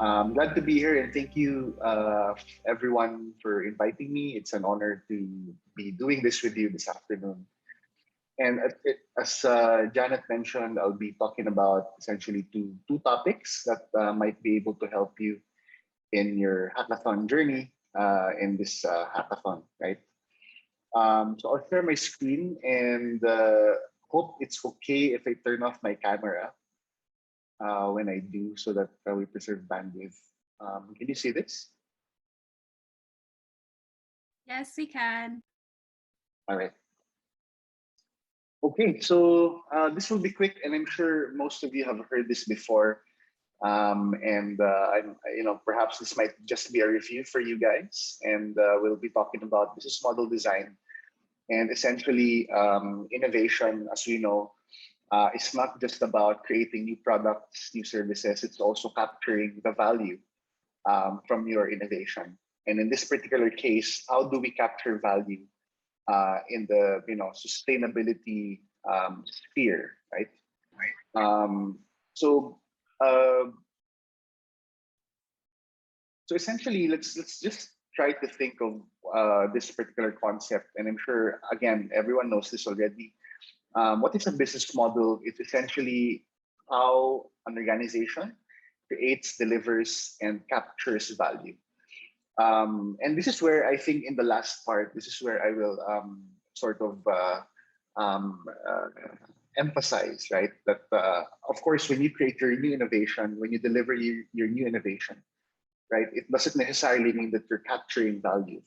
Glad to be here, and thank you, everyone, for inviting me. It's an honor to be doing this with you this afternoon. And as Janet mentioned, I'll be talking about essentially two topics that might be able to help you in your hackathon journey in this hackathon, right? So I'll share my screen and hope it's okay if I turn off my camera when I do, so that we preserve bandwidth. Can you see this? Yes, we can. All right. Okay, so this will be quick, and I'm sure most of you have heard this before. Perhaps this might just be a review for you guys, and we'll be talking about business model design. And essentially, innovation, as we know, it's not just about creating new products, new services. It's also capturing the value from your innovation. And in this particular case, how do we capture value in the sustainability sphere, right? So uh, so essentially, let's just try to think of this particular concept. And I'm sure, again, everyone knows this already. What is a business model? It's essentially how an organization creates, delivers, and captures value. And this is where I think in the last part, this is where I will sort of um, uh, emphasize, right? That of course, when you create your new innovation, when you deliver your new innovation, right, it doesn't necessarily mean that you're capturing value.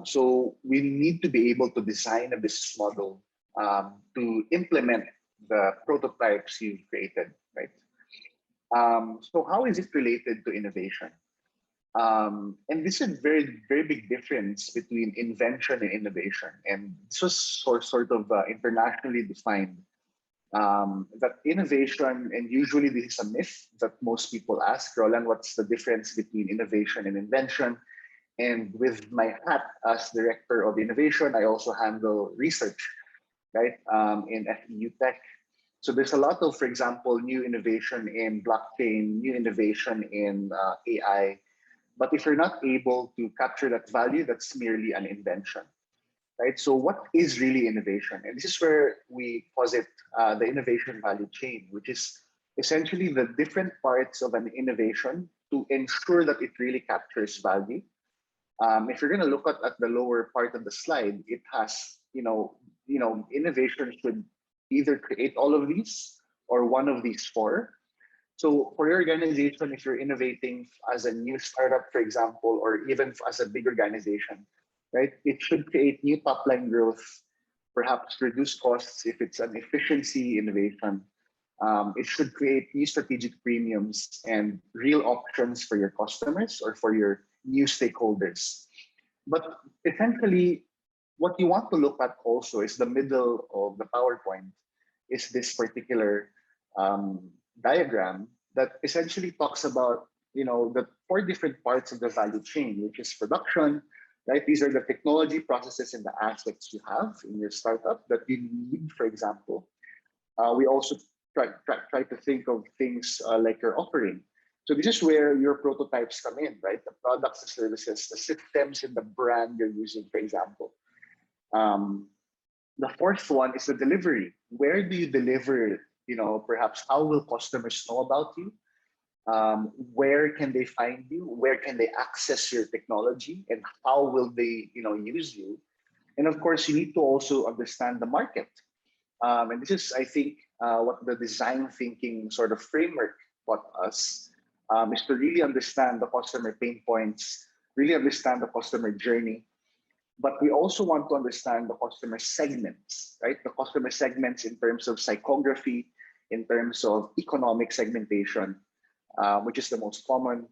So we need to be able to design a business model to implement the prototypes you've created, right? So how is it related to innovation? And this is a very, very big difference between invention and innovation. And this was sort of internationally defined. That innovation, and usually this is a myth that most people ask, Roland, what's the difference between innovation and invention? And with my hat as director of innovation, I also handle research, right, in FEU Tech. So there's a lot of, for example, new innovation in blockchain, new innovation in AI. But if you're not able to capture that value, that's merely an invention, right? So what is really innovation? And this is where we posit the innovation value chain, which is essentially the different parts of an innovation to ensure that it really captures value. If you're going to look at the lower part of the slide, it has, innovation should either create all of these or one of these four. So for your organization, if you're innovating as a new startup, for example, or even as a big organization, right, it should create new top line growth, perhaps reduce costs if it's an efficiency innovation. It should create new strategic premiums and real options for your customers or for your new stakeholders. But essentially, what you want to look at also is the middle of the PowerPoint, is this particular diagram that essentially talks about the four different parts of the value chain, which is production, right? These are the technology, processes, and the assets you have in your startup that you need. For example, we also try to think of things like your offering. So this is where your prototypes come in, right? The products, the services, the systems, and the brand you're using, for example. The fourth one is the delivery. Where do you deliver it? Perhaps how will customers know about you? Where can they find you? Where can they access your technology? And how will they, use you? And of course, you need to also understand the market. And this is, I think, what the design thinking sort of framework taught us, is to really understand the customer pain points, really understand the customer journey. But we also want to understand the customer segments, right? The customer segments in terms of psychography, in terms of economic segmentation, which is the most common,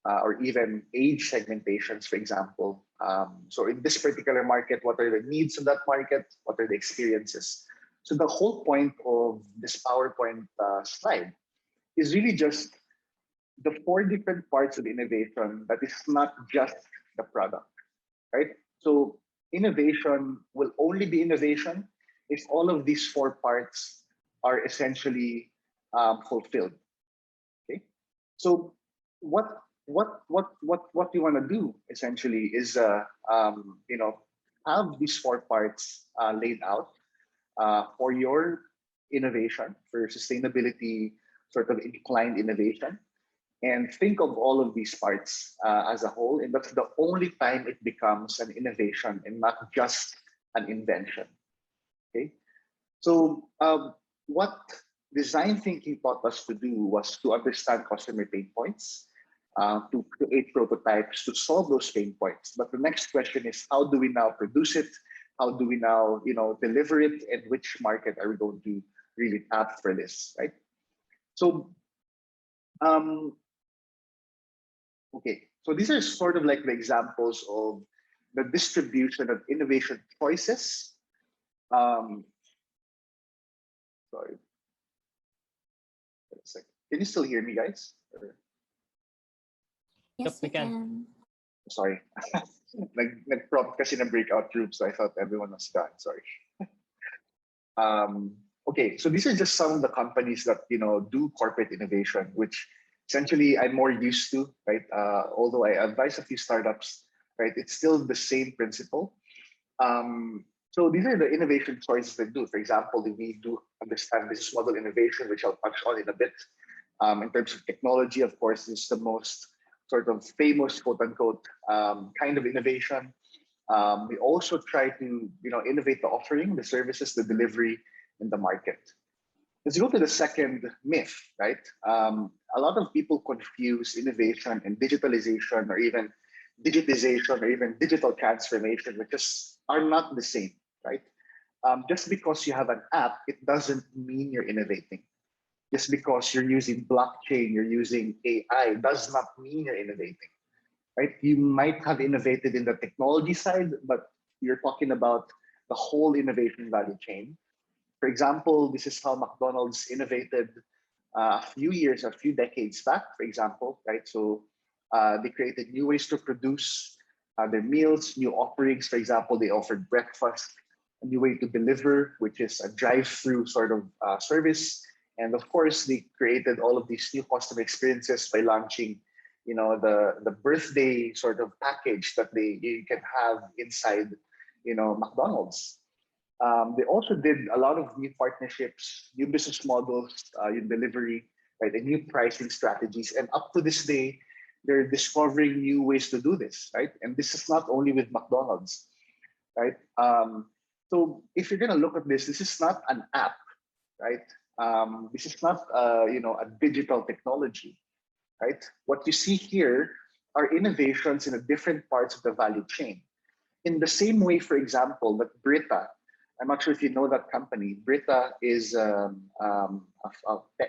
or even age segmentations, for example. So in this particular market, what are the needs of that market? What are the experiences? So the whole point of this PowerPoint slide is really just the four different parts of innovation that is not just the product, right? So innovation will only be innovation if all of these four parts are essentially fulfilled. Okay, so what we want to do essentially is have these four parts laid out for your innovation, for sustainability sort of inclined innovation, and think of all of these parts as a whole, and that's the only time it becomes an innovation and not just an invention. Okay, so what design thinking taught us to do was to understand customer pain points, to create prototypes to solve those pain points. But the next question is, how do we now produce it? How do we now, deliver it? And which market are we going to really tap for this, right? So, okay. So these are sort of like the examples of the distribution of innovation choices. Sorry. Wait a second. Can you still hear me, guys? Yes, we can. Sorry. Nag-prompt kasi ng breakout group, so I thought everyone was done. Sorry. Okay, so these are just some of the companies that do corporate innovation, which essentially I'm more used to, right? Although I advise a few startups, right? It's still the same principle. So these are the innovation choices they do. For example, we do understand business model innovation, which I'll touch on in a bit. In terms of technology, of course, is the most sort of famous, quote unquote, kind of innovation. We also try to, innovate the offering, the services, the delivery, in the market. Let's go to the second myth, right? A lot of people confuse innovation and digitalization, or even digitization, or even digital transformation, which just are not the same, right? Just because you have an app, it doesn't mean you're innovating. Just because you're using blockchain, you're using AI, does not mean you're innovating, right? You might have innovated in the technology side, but you're talking about the whole innovation value chain. For example, this is how McDonald's innovated a few decades back, for example, right? So they created new ways to produce their meals, new offerings. For example, they offered breakfast, a new way to deliver, which is a drive-through sort of service. And of course, they created all of these new customer experiences by launching, the birthday sort of package that you can have inside, McDonald's. They also did a lot of new partnerships, new business models, in delivery, right, and new pricing strategies. And up to this day, they're discovering new ways to do this, right? And this is not only with McDonald's, right? So if you're gonna look at this, this is not an app, right? This is not, a digital technology, right? What you see here are innovations in the different parts of the value chain. In the same way, for example, that Brita, I'm not sure if you know that company. Brita is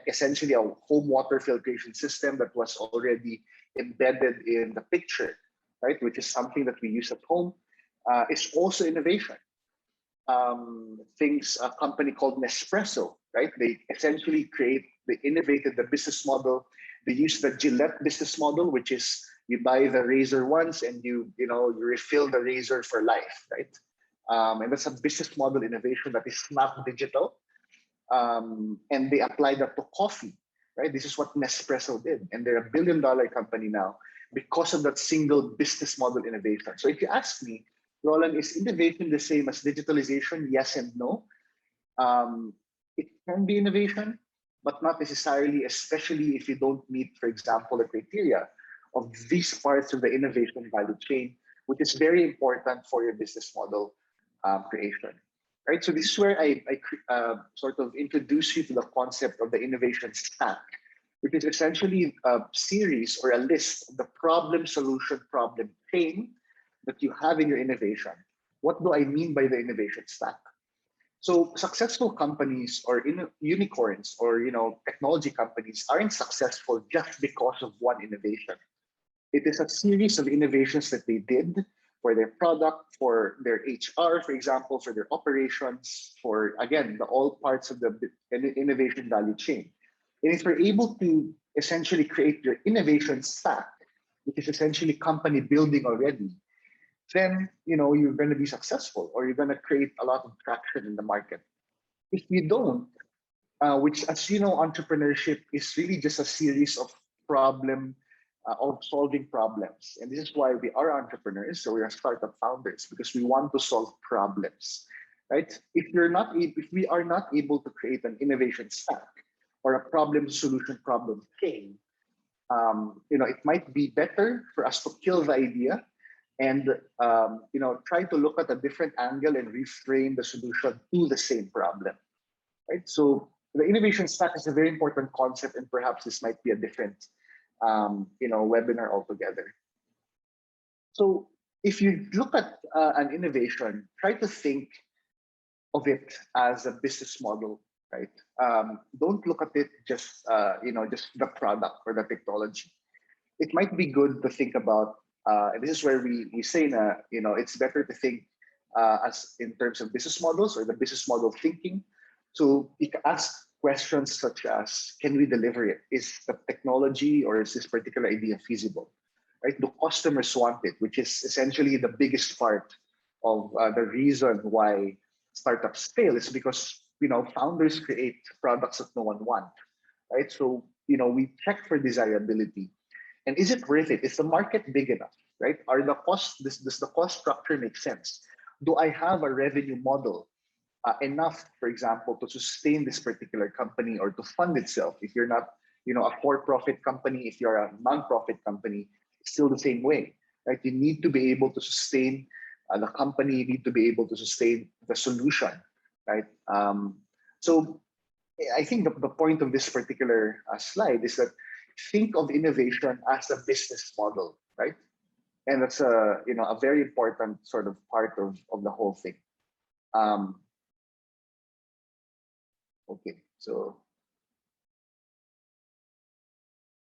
essentially a home water filtration system that was already embedded in the picture, right? Which is something that we use at home. It's also innovation. A company called Nespresso, right? They essentially innovated the business model. They use the Gillette business model, which is you buy the razor once and you refill the razor for life, right? And that's a business model innovation that is not digital. And they applied that to coffee, right? This is what Nespresso did. And they're $1 billion company now because of that single business model innovation. So if you ask me, Roland, is innovation the same as digitalization? Yes and no. It can be innovation, but not necessarily, especially if you don't meet, for example, the criteria of these parts of the innovation value chain, which is very important for your business model creation. Right, so this is where I sort of introduce you to the concept of the innovation stack, which is essentially a series or a list of the problem, solution, problem chain that you have in your innovation. What do I mean by the innovation stack? So successful companies or unicorns or technology companies aren't successful just because of one innovation. It is a series of innovations that they did for their product, for their HR, for example, for their operations, for, again, all parts of the innovation value chain. And if we're able to essentially create your innovation stack, which is essentially company building already, then you're going to be successful, or you're going to create a lot of traction in the market. If you don't, which, as you know, entrepreneurship is really just a series of problem of solving problems. And this is why we are entrepreneurs, so we are startup founders, because we want to solve problems, right? If we are not able to create an innovation stack or a problem solution problem chain, it might be better for us to kill the idea and try to look at a different angle and reframe the solution to the same problem, right? So the innovation stack is a very important concept, and perhaps this might be a different webinar altogether. So if you look at an innovation, try to think of it as a business model, right? Don't look at it just just the product or the technology. It might be good to think about, and this is where we say that it's better to think as in terms of business models or the business model thinking. So you can ask questions such as, can we deliver it? Is the technology or is this particular idea feasible? Right? Do customers want it? Which is essentially the biggest part of the reason why startups fail, is because founders create products that no one wants. Right? So we check for desirability. And is it worth it? Is the market big enough? Right? Does the cost structure make sense? Do I have a revenue model enough, for example, to sustain this particular company or to fund itself? If you're not, a for-profit company, if you're a non-profit company, it's still the same way, right? You need to be able to sustain the company. You need to be able to sustain the solution, right? So I think the point of this particular slide is that think of innovation as a business model, right? And that's a very important sort of part of the whole thing. Okay, so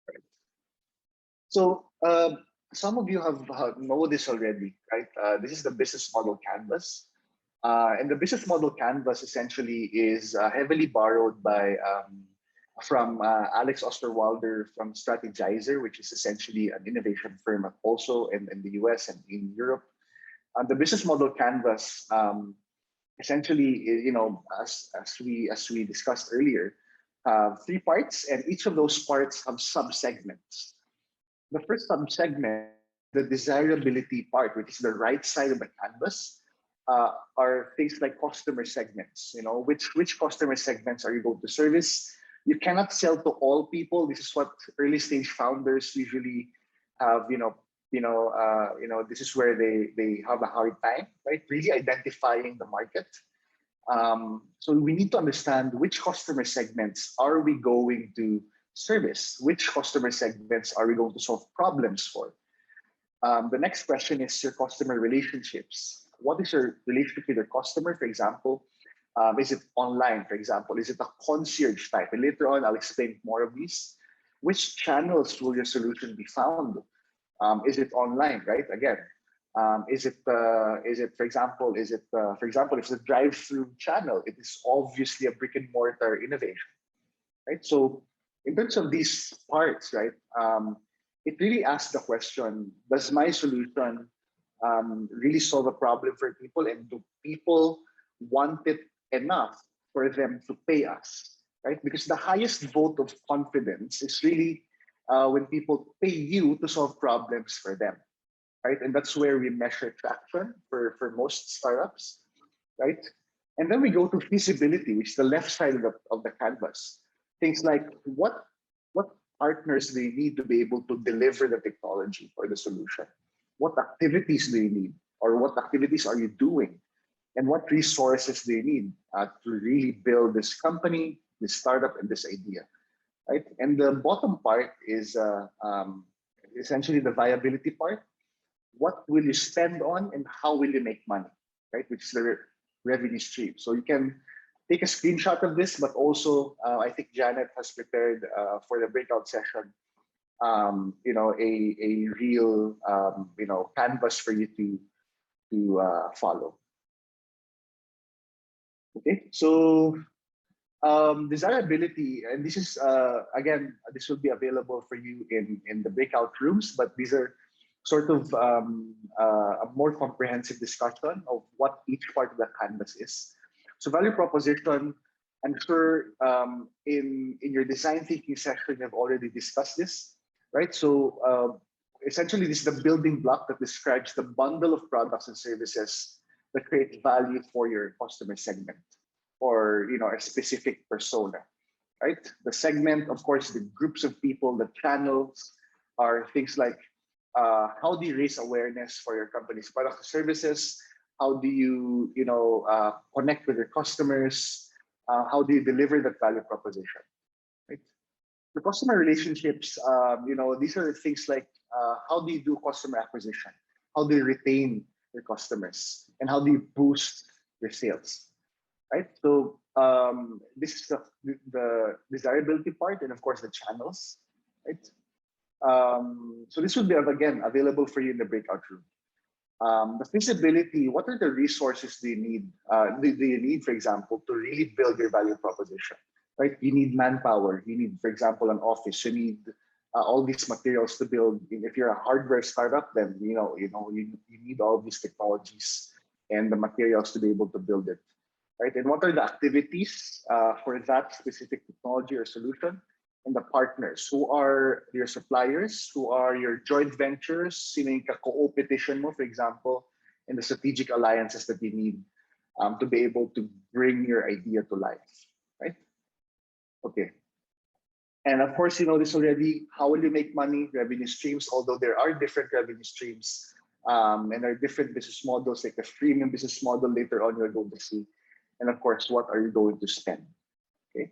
right. So some of you have know this already, right? This is the business model canvas. And the business model canvas essentially is heavily borrowed from Alex Osterwalder from Strategizer, which is essentially an innovation firm also in the US and in Europe. The business model canvas essentially, as we discussed earlier, three parts, and each of those parts have sub-segments. The first sub-segment, the desirability part, which is the right side of the canvas, are things like customer segments. Which customer segments are you going to service? You cannot sell to all people. This is what early stage founders usually have. This is where they have a hard time, right? Really identifying the market. So we need to understand which customer segments are we going to service? Which customer segments are we going to solve problems for? The next question is your customer relationships. What is your relationship with your customer? For example, is it online, for example? Is it a concierge type? And later on, I'll explain more of these. Which channels will your solution be found? Is it online, right? Again, is it, for example, if it's a drive-through channel, it is obviously a brick and mortar innovation, right? So in terms of these parts, right, it really asks the question, does my solution really solve a problem for people, and do people want it enough for them to pay us, right? Because the highest vote of confidence is really when people pay you to solve problems for them, right? And that's where we measure traction for most startups, right? And then we go to feasibility, which is the left side of the canvas. Things like what partners do you need to be able to deliver the technology or the solution? What activities do you need, or what activities are you doing? And what resources do you need to really build this company, this startup, and this idea, right? And the bottom part is essentially the viability part. What will you spend on, and how will you make money, right? Which is the revenue stream. So you can take a screenshot of this, but also I think Janet has prepared for the breakout session, a real canvas for you to follow. Okay, so desirability, and this is again, this will be available for you in the breakout rooms, but these are sort of a more comprehensive discussion of what each part of the canvas is. So value proposition, I'm sure in your design thinking session, you've already discussed this, right? So essentially, this is the building block that describes the bundle of products and services that create value for your customer segment or a specific persona, right? The segment, of course, the groups of people, the channels are things like how do you raise awareness for your company's products and services? How do you, connect with your customers? How do you deliver that value proposition? Right? The customer relationships, these are things like how do you do customer acquisition? How do you retain your customers? And how do you boost your sales? Right? So this is the desirability part, and of course the channels, right? So this would be again available for you in the breakout room. The feasibility, what are the resources do you need? Do you need, for example, to really build your value proposition? Right? You need manpower. You need, for example, an office. You need all these materials to build. If you're a hardware startup, then you need all these technologies and the materials to be able to build it. Right? And what are the activities for that specific technology or solution? And the partners, who are your suppliers, who are your joint ventures, sino yung ka-competition mo, for example, and the strategic alliances that you need to be able to bring your idea to life, right? Okay. And of course, you know this already, how will you make money? Revenue streams, although there are different revenue streams and there are different business models, like the freemium business model later on you're going to see. And of course, what are you going to spend? Okay.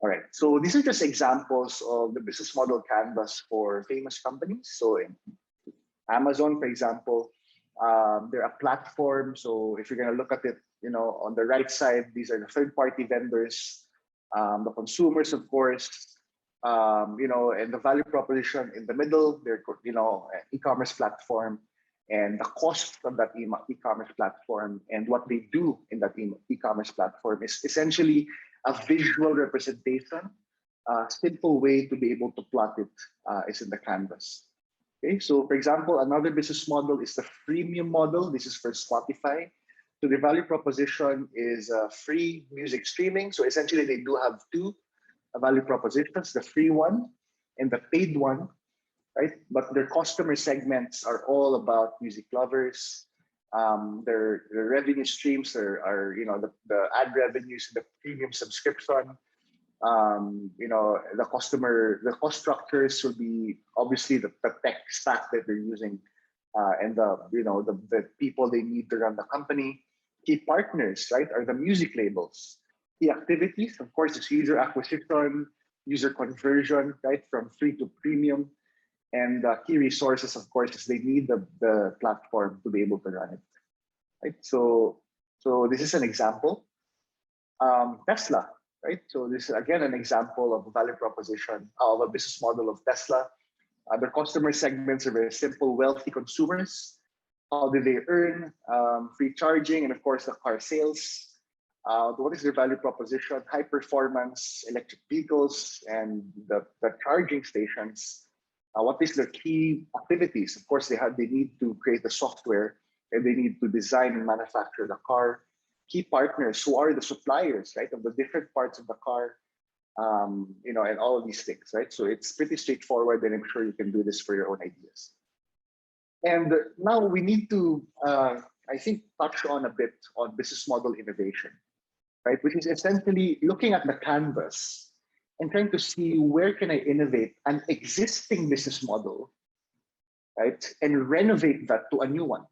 All right, so these are just examples of the business model canvas for famous companies. So in Amazon, for example, they're a platform. So if you're going to look at it, on the right side, these are the third-party vendors, the consumers, of course, and the value proposition in the middle. They're, e-commerce platform, and the cost of that e-commerce platform and what they do in that e-commerce platform is essentially a visual representation. A simple way to be able to plot it is in the canvas. Okay, so for example, another business model is the freemium model. This is for Spotify. So the value proposition is free music streaming. So essentially, they do have two value propositions: the free one and the paid one, right? But their customer segments are all about music lovers. Their revenue streams are the ad revenues, the premium subscription. The cost structures will be obviously the tech stack that they're using, and the people they need to run the company. Key partners, right, are the music labels. Key activities, of course, is user acquisition, user conversion, right, from free to premium. And key resources, of course, is they need the platform to be able to run it. Right? So this is an example. Tesla, right? So this is again an example of a value proposition of a business model of Tesla. Their customer segments are very simple: wealthy consumers. How do they earn? Free charging, and of course the car sales. What is their value proposition? High performance electric vehicles and the charging stations. What is their key activities? Of course, they need to create the software, and they need to design and manufacture the car. Key partners, who are the suppliers, right, of the different parts of the car, and all of these things, right? So it's pretty straightforward, and I'm sure you can do this for your own ideas. And now we need to, I think, touch on a bit on business model innovation, right? Which is essentially looking at the canvas and trying to see where can I innovate an existing business model, right, and renovate that to a new one.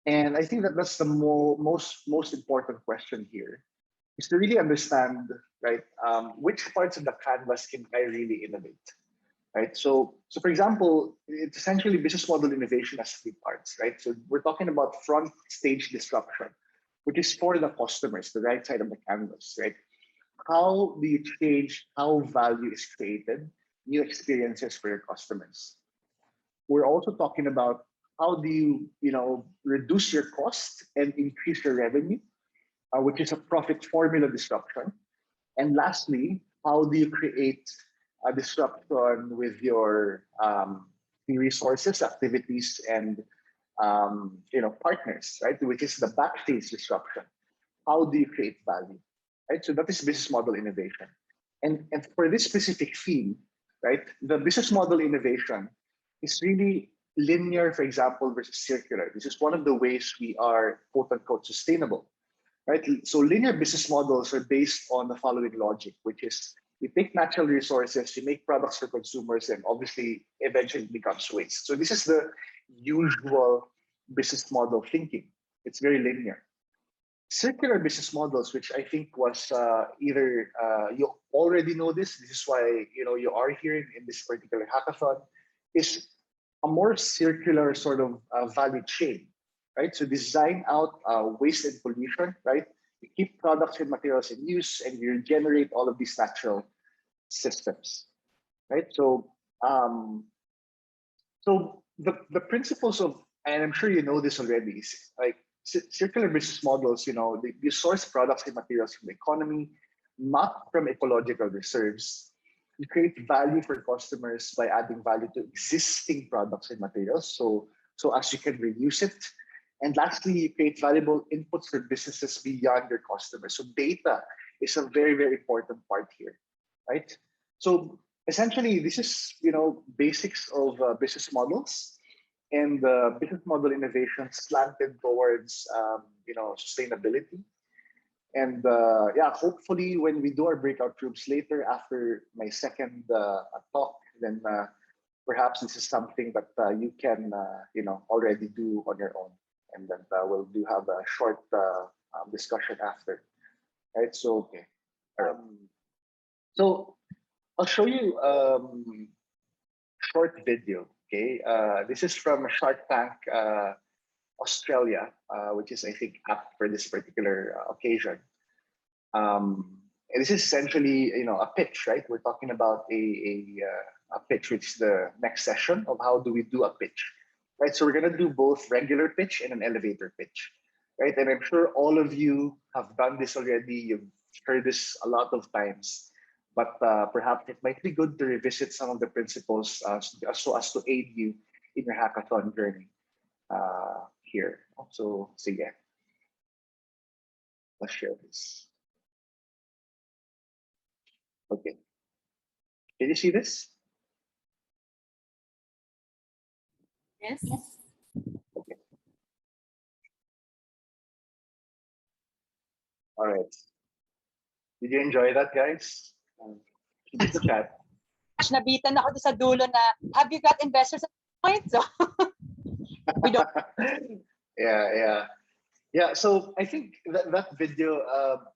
And I think that that's the most important question here, is to really understand, right, which parts of the canvas can I really innovate, right? So for example, it's essentially business model innovation has three parts, right? So we're talking about front stage disruption, which is for the customers, the right side of the canvas, right? How do you change how value is created, new experiences for your customers? We're also talking about how do you, reduce your cost and increase your revenue, which is a profit formula disruption. And lastly, how do you create a disruption with your resources, activities, and partners, right? Which is the backstage disruption. How do you create value? Right, so that is business model innovation, and for this specific theme, right? The business model innovation is really linear, for example, versus circular. This is one of the ways we are quote unquote sustainable, right? So linear business models are based on the following logic, which is you take natural resources, you make products for consumers, and obviously eventually it becomes waste. So this is the usual business model thinking. It's very linear. Circular business models, which I think was either you already know this. This is why you are here in this particular hackathon. Is a more circular sort of value chain, right? So design out waste and pollution, right? You keep products and materials in use, and you generate all of these natural systems, right? So the principles of, and I'm sure you know this already, is like circular business models. You source products and materials from the economy, not from ecological reserves. You create value for customers by adding value to existing products and materials, so as you can reuse it. And lastly, you create valuable inputs for businesses beyond your customers. So data is a very, very important part here, right? So essentially, this is basics of business models, and business model innovation slanted towards sustainability. And yeah, hopefully when we do our breakout groups later after my second talk, then perhaps this is something that you can already do on your own, and then we'll do have a short discussion after, right? So okay, so I'll show you short video. Okay, this is from Shark Tank Australia, which is I think apt for this particular occasion. And this is essentially a pitch, right? We're talking about a pitch, which is the next session of how do we do a pitch, right? So we're gonna do both regular pitch and an elevator pitch, right? And I'm sure all of you have done this already. You've heard this a lot of times, but perhaps it might be good to revisit some of the principles so as to aid you in your hackathon journey here. So yeah, let's share this. Okay, can you see this? Yes. Okay. All right. Did you enjoy that, guys? Keep the chat. Nabitan ako sa dulo na, have you got investors at this point? So we don't. Yeah. So I think that video,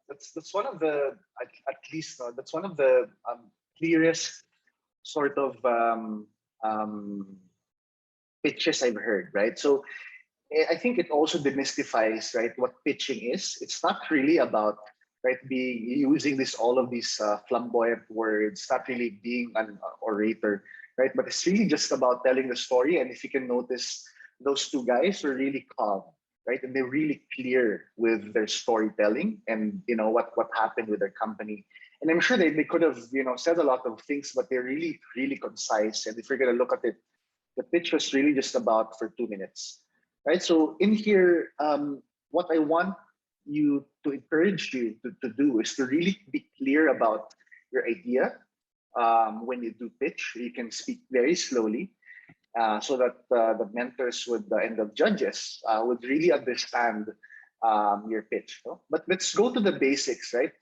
that's one of the at least that's one of the clearest sort of pitches I've heard, right? So I think it also demystifies, right, what pitching is. It's not really about being using all of these flamboyant words, not really being an orator, right? But it's really just about telling the story. And if you can notice, those two guys were really calm, right? And they're really clear with their storytelling and what happened with their company. And I'm sure they could have said a lot of things, but they're really, really concise. And if you're gonna look at it, the pitch was really just about for 2 minutes, right? So in here, what I want you to encourage you to do is to really be clear about your idea. When you do pitch, you can speak very slowly so that the mentors and the judges would really understand your pitch. No? But let's go to the basics, right?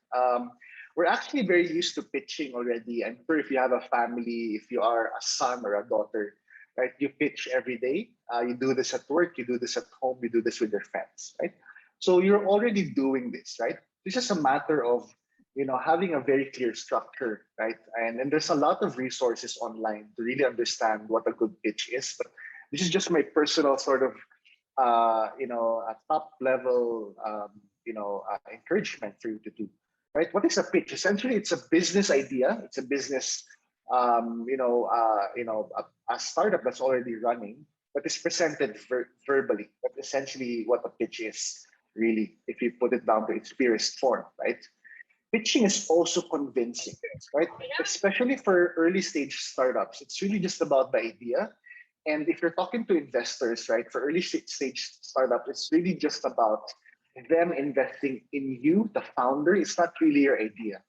We're actually very used to pitching already. I'm sure if you have a family, if you are a son or a daughter, right? You pitch every day. You do this at work, you do this at home, you do this with your friends, right? So you're already doing this, right? This is a matter of having a very clear structure, right? And there's a lot of resources online to really understand what a good pitch is. But this is just my personal sort of a top level encouragement for you to do, right? What is a pitch? Essentially, it's a business idea. It's a business a startup that's already running, but it's presented verbally. That's essentially what a pitch is, really, if you put it down to its purest form, right? Pitching is also convincing, right? Especially for early stage startups. It's really just about the idea. And if you're talking to investors, right, for early stage startups, it's really just about them investing in you, the founder. It's not really your idea.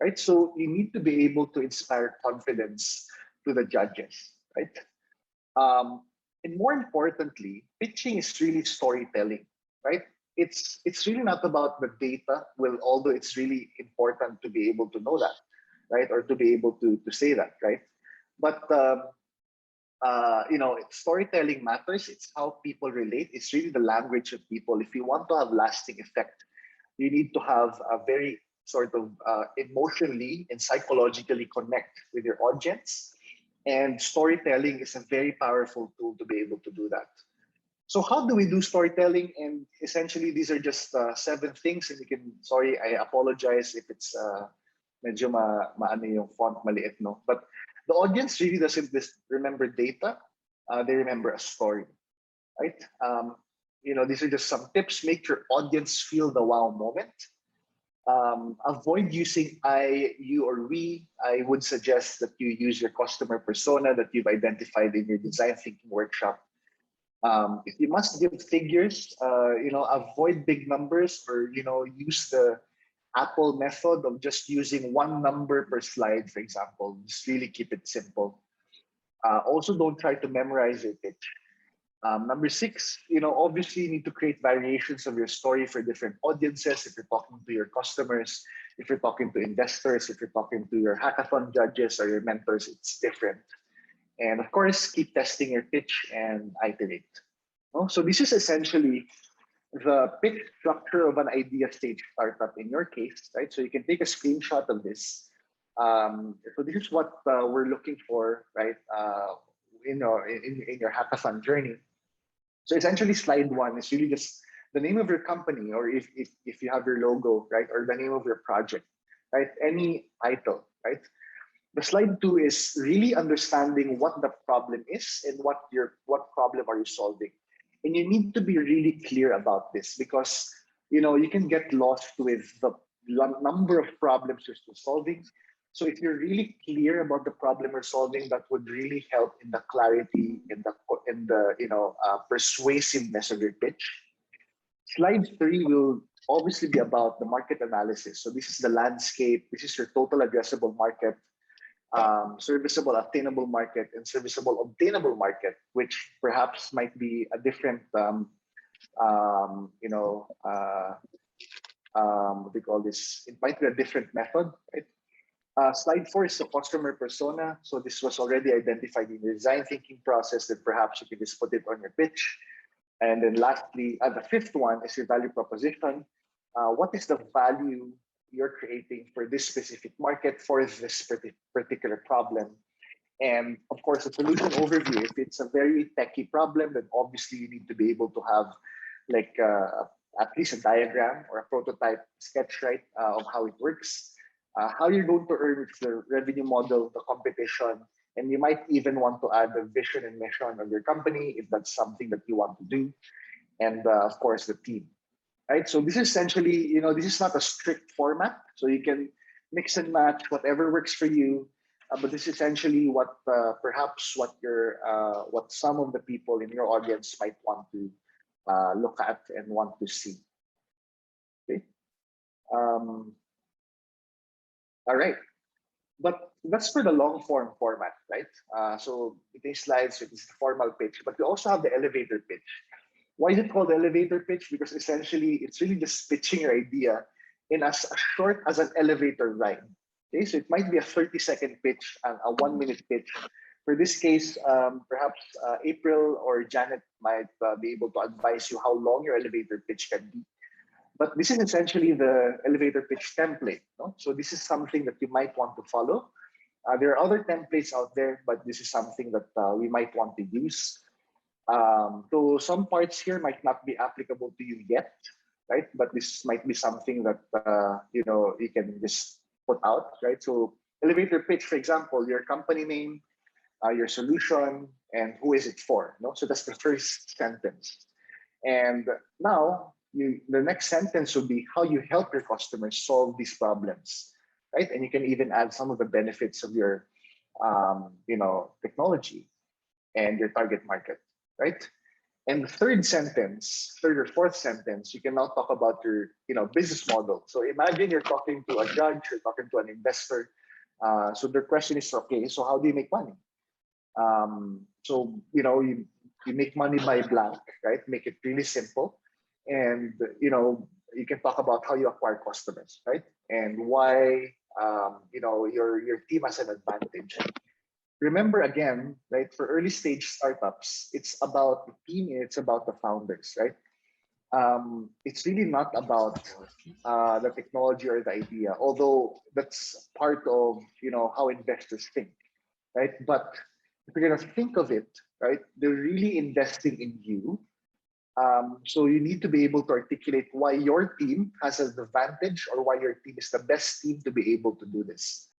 right? So you need to be able to inspire confidence to the judges, right? And more importantly, pitching is really storytelling, right? It's really not about the data, well, although it's really important to be able to know that, right? Or to be able to say that, right? But storytelling matters. It's how people relate. It's really the language of people. If you want to have lasting effect, you need to have a very sort of emotionally and psychologically connect with your audience. And storytelling is a very powerful tool to be able to do that. So how do we do storytelling? And essentially, these are just 7 things. And you can, sorry, I apologize if it's medyo maano yung font maliit, no? But the audience really doesn't just remember data. They remember a story, right? These are just some tips. Make your audience feel the wow moment. Avoid using I, you, or we. I would suggest that you use your customer persona that you've identified in your design thinking workshop. If you must give figures, avoid big numbers, or use the Apple method of just using one number per slide, for example. Just really keep it simple. Also, don't try to memorize your pitch. Number 6, obviously you need to create variations of your story for different audiences. If you're talking to your customers, if you're talking to investors, if you're talking to your hackathon judges or your mentors, it's different. And of course, keep testing your pitch and iterate. So this is essentially the pitch structure of an idea stage startup in your case, right? So you can take a screenshot of this. So this is what we're looking for, right? In your hackathon journey. So essentially, slide 1 is really just the name of your company, or if you have your logo, right, or the name of your project, right? Any title, right? The slide 2 is really understanding what the problem is and what problem are you solving. And you need to be really clear about this, because you can get lost with the number of problems you're still solving. So if you're really clear about the problem you're solving, that would really help in the clarity, in the persuasiveness of your pitch. Slide 3 will obviously be about the market analysis. So this is the landscape. This is your total addressable market, serviceable attainable market, and serviceable obtainable market, which perhaps might be a different, what do we call this? It might be a different method, right? Slide 4 is the customer persona. So this was already identified in your design thinking process, that perhaps you can just put it on your pitch. And then lastly, the 5th one is your value proposition. What is the value you're creating for this specific market, for this particular problem? And of course, a solution overview. If it's a very techy problem, then obviously you need to be able to have like at least a diagram or a prototype sketch, right, of how it works. How you're going to earn the revenue model, the competition, and you might even want to add the vision and mission of your company if that's something that you want to do, and of course the team, right? So this is essentially, this is not a strict format, so you can mix and match whatever works for you, but this is essentially what perhaps what some of the people in your audience might want to look at and want to see. Okay. All right, but that's for the long form format, right? So it is slides, it is the formal pitch, but we also have the elevator pitch. Why is it called elevator pitch? Because essentially it's really just pitching your idea in as short as an elevator ride. Okay, so it might be a 30-second pitch, a 1-minute pitch. For this case, perhaps April or Janet might be able to advise you how long your elevator pitch can be. But this is essentially the elevator pitch template. No? So this is something that you might want to follow. There are other templates out there, but this is something that we might want to use. So some parts here might not be applicable to you yet, right? But this might be something that you can just put out, right? So elevator pitch, for example, your company name, your solution, and who is it for? No? So that's the first sentence. And now the next sentence would be how you help your customers solve these problems, right? And you can even add some of the benefits of your, technology and your target market, right? And the third or fourth sentence, you can now talk about your, business model. So imagine you're talking to a judge, you're talking to an investor. So their question is, okay, so how do you make money? So you make money by blank, right? Make it really simple, and you can talk about how you acquire customers, right? And why your team has an advantage. Remember again, right? For early stage startups, it's about the team, and it's about the founders, right? It's really not about the technology or the idea, although that's part of how investors think, right? But if you're gonna think of it, right, they're really investing in you. So you need to be able to articulate why your team has an advantage or why your team is the best team to be able to do this.